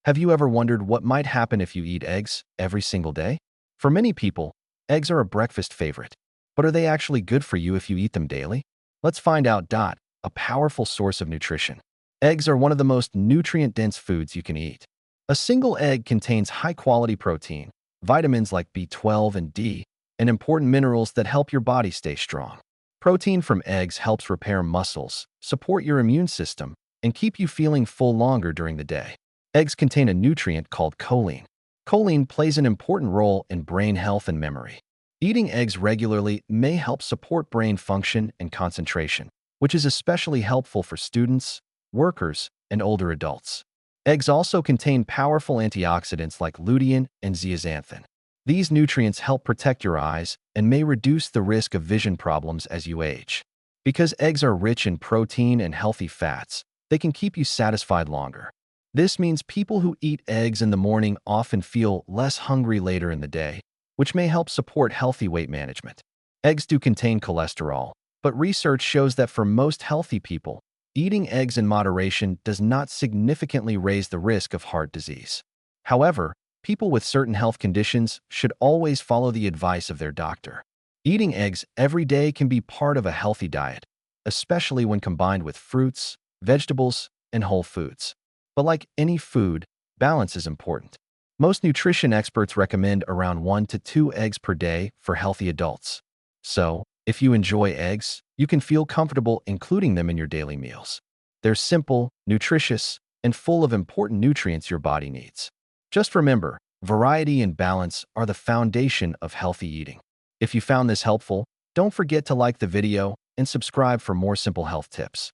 Have you ever wondered what might happen if you eat eggs every single day? For many people, eggs are a breakfast favorite. But are they actually good for you if you eat them daily? Let's find out. A powerful source of nutrition. Eggs are one of the most nutrient-dense foods you can eat. A single egg contains high-quality protein, vitamins like B12 and D, and important minerals that help your body stay strong. Protein from eggs helps repair muscles, support your immune system, and keep you feeling full longer during the day. Eggs contain a nutrient called choline. Choline plays an important role in brain health and memory. Eating eggs regularly may help support brain function and concentration, which is especially helpful for students, workers, and older adults. Eggs also contain powerful antioxidants like lutein and zeaxanthin. These nutrients help protect your eyes and may reduce the risk of vision problems as you age. Because eggs are rich in protein and healthy fats, they can keep you satisfied longer. This means people who eat eggs in the morning often feel less hungry later in the day, which may help support healthy weight management. Eggs do contain cholesterol, but research shows that for most healthy people, eating eggs in moderation does not significantly raise the risk of heart disease. However, people with certain health conditions should always follow the advice of their doctor. Eating eggs every day can be part of a healthy diet, especially when combined with fruits, vegetables, and whole foods. But like any food, balance is important. Most nutrition experts recommend around 1 to 2 eggs per day for healthy adults. So, if you enjoy eggs, you can feel comfortable including them in your daily meals. They're simple, nutritious, and full of important nutrients your body needs. Just remember, variety and balance are the foundation of healthy eating. If you found this helpful, don't forget to like the video and subscribe for more simple health tips.